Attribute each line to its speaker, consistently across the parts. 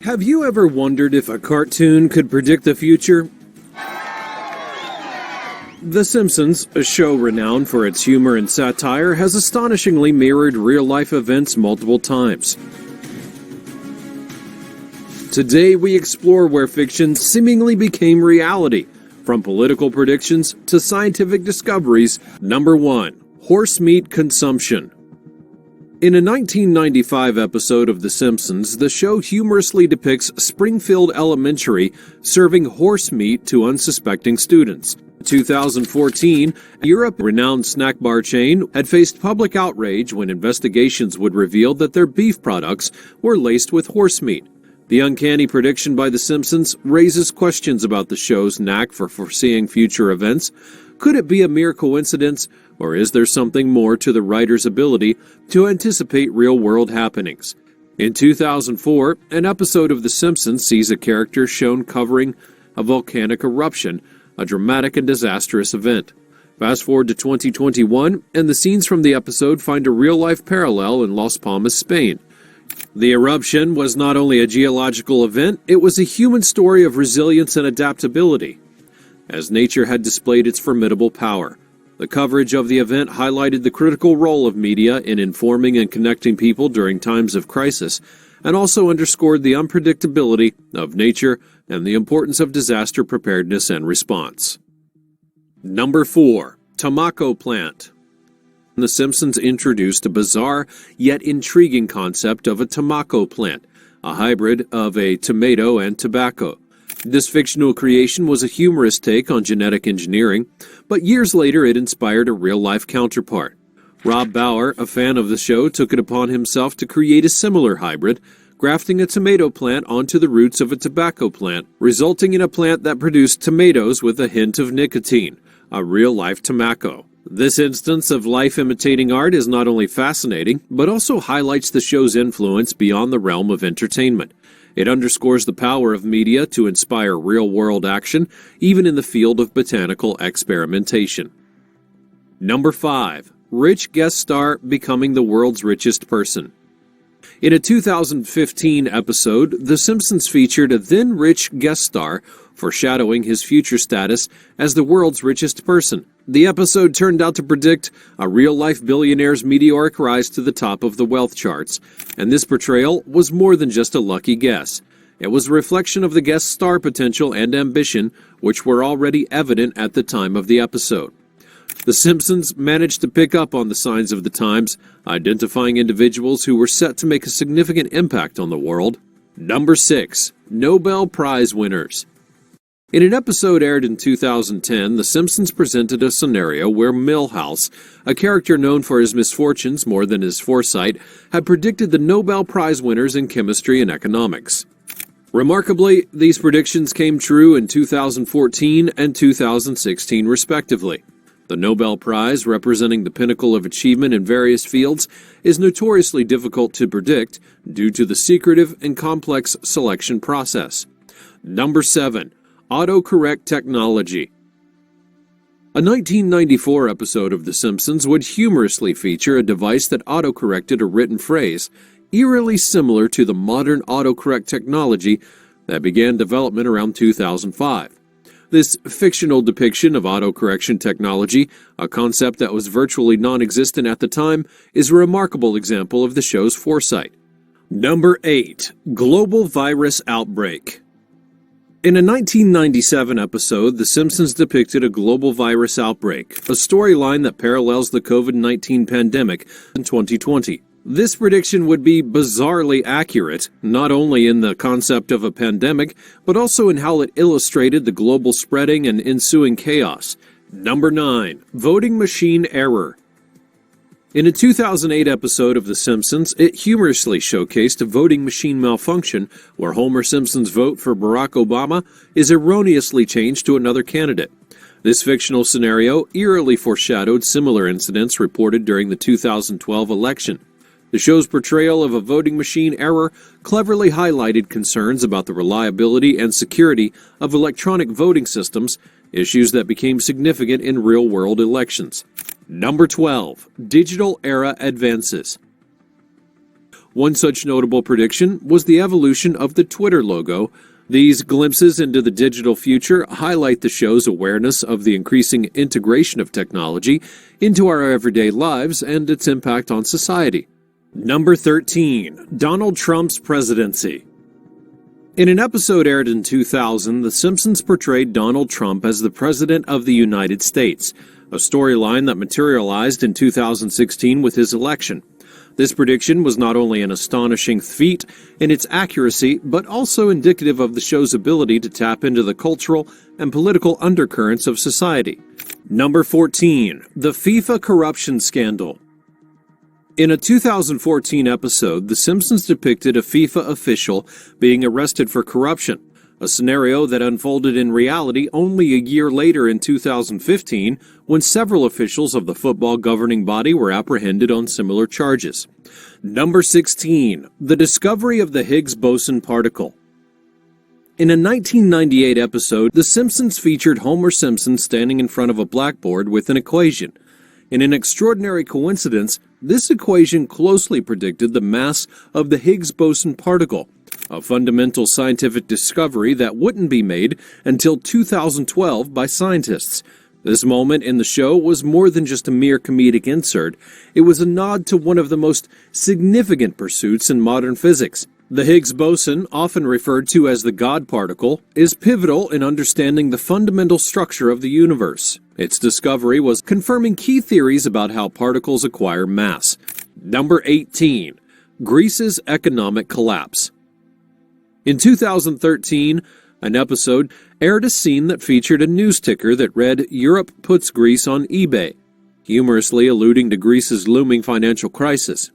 Speaker 1: Have you ever wondered if a cartoon could predict the future? The Simpsons, a show renowned for its humor and satire, has astonishingly mirrored real-life events multiple times. Today we explore where fiction seemingly became reality, from political predictions to scientific discoveries. Number 1. Horse meat consumption. In a 1995 episode of The Simpsons, the show humorously depicts Springfield Elementary serving horse meat to unsuspecting students. In 2014, Europe's renowned snack bar chain had faced public outrage when investigations would reveal that their beef products were laced with horse meat. The uncanny prediction by The Simpsons raises questions about the show's knack for foreseeing future events. Could it be a mere coincidence, or is there something more to the writer's ability to anticipate real-world happenings? In 2004, an episode of The Simpsons sees a character shown covering a volcanic eruption, a dramatic and disastrous event. Fast forward to 2021, and the scenes from the episode find a real-life parallel in Las Palmas, Spain. The eruption was not only a geological event, it was a human story of resilience and adaptability, as nature had displayed its formidable power. The coverage of the event highlighted the critical role of media in informing and connecting people during times of crisis, and also underscored the unpredictability of nature and the importance of disaster preparedness and response. Number 4. Tomacco Plant. The Simpsons introduced a bizarre yet intriguing concept of a Tomacco plant, a hybrid of a tomato and tobacco. This fictional creation was a humorous take on genetic engineering, but years later it inspired a real-life counterpart. Rob Bauer, a fan of the show, took it upon himself to create a similar hybrid, grafting a tomato plant onto the roots of a tobacco plant, resulting in a plant that produced tomatoes with a hint of nicotine, a real-life tomacco. This instance of life-imitating art is not only fascinating, but also highlights the show's influence beyond the realm of entertainment. It underscores the power of media to inspire real-world action, even in the field of botanical experimentation. Number 5. Rich guest star becoming the world's richest person. In a 2015 episode, The Simpsons featured a then-rich guest star, foreshadowing his future status as the world's richest person. The episode turned out to predict a real-life billionaire's meteoric rise to the top of the wealth charts, and this portrayal was more than just a lucky guess. It was a reflection of the guest star potential and ambition, which were already evident at the time of the episode. The Simpsons managed to pick up on the signs of the times, identifying individuals who were set to make a significant impact on the world. Number 6. Nobel Prize winners. In an episode aired in 2010, The Simpsons presented a scenario where Milhouse, a character known for his misfortunes more than his foresight, had predicted the Nobel Prize winners in chemistry and economics. Remarkably, these predictions came true in 2014 and 2016 respectively. The Nobel Prize, representing the pinnacle of achievement in various fields, is notoriously difficult to predict due to the secretive and complex selection process. Number 7. Autocorrect Technology. A 1994 episode of The Simpsons would humorously feature a device that autocorrected a written phrase, eerily similar to the modern autocorrect technology that began development around 2005. This fictional depiction of autocorrection technology, a concept that was virtually non-existent at the time, is a remarkable example of the show's foresight. Number 8. Global Virus Outbreak. In a 1997 episode, The Simpsons depicted a global virus outbreak, a storyline that parallels the COVID-19 pandemic in 2020. This prediction would be bizarrely accurate, not only in the concept of a pandemic, but also in how it illustrated the global spreading and ensuing chaos. Number 9. Voting machine error. In a 2008 episode of The Simpsons, it humorously showcased a voting machine malfunction where Homer Simpson's vote for Barack Obama is erroneously changed to another candidate. This fictional scenario eerily foreshadowed similar incidents reported during the 2012 election. The show's portrayal of a voting machine error cleverly highlighted concerns about the reliability and security of electronic voting systems, issues that became significant in real-world elections. Number 12. Digital Era Advances. One such notable prediction was the evolution of the Twitter logo. These glimpses into the digital future highlight the show's awareness of the increasing integration of technology into our everyday lives and its impact on society. Number 13. Donald Trump's Presidency. In an episode aired in 2000, The Simpsons portrayed Donald Trump as the President of the United States, a storyline that materialized in 2016 with his election. This prediction was not only an astonishing feat in its accuracy, but also indicative of the show's ability to tap into the cultural and political undercurrents of society. Number 14. The FIFA corruption scandal. In a 2014 episode, The Simpsons depicted a FIFA official being arrested for corruption, a scenario that unfolded in reality only a year later in 2015, when several officials of the football governing body were apprehended on similar charges. Number 16. The discovery of the Higgs boson particle. In a 1998 episode, The Simpsons featured Homer Simpson standing in front of a blackboard with an equation. In an extraordinary coincidence, this equation closely predicted the mass of the Higgs boson particle, a fundamental scientific discovery that wouldn't be made until 2012 by scientists. This moment in the show was more than just a mere comedic insert. It was a nod to one of the most significant pursuits in modern physics. The Higgs boson, often referred to as the God particle, is pivotal in understanding the fundamental structure of the universe. Its discovery was confirming key theories about how particles acquire mass. Number 18. Greece's economic collapse. In 2013, an episode aired a scene that featured a news ticker that read, "Europe puts Greece on eBay," humorously alluding to Greece's looming financial crisis.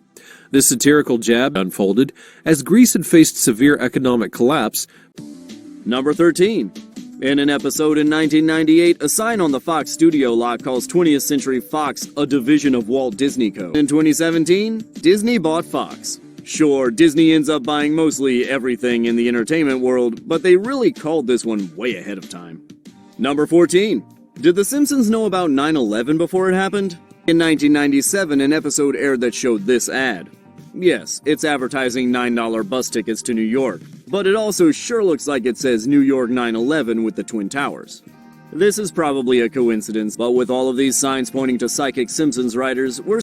Speaker 1: This satirical jab unfolded as Greece had faced severe economic collapse.
Speaker 2: Number 13. In an episode in 1998, a sign on the Fox studio lot calls 20th Century Fox a division of Walt Disney Co. In 2017, Disney bought Fox. Sure, Disney ends up buying mostly everything in the entertainment world, but they really called this one way ahead of time. Number 14. Did The Simpsons know about 9/11 before it happened? In 1997, an episode aired that showed this ad. Yes, it's advertising $9 bus tickets to New York, but it also sure looks like it says New York 9/11 with the Twin Towers. This is probably a coincidence, but with all of these signs pointing to psychic Simpsons writers, we're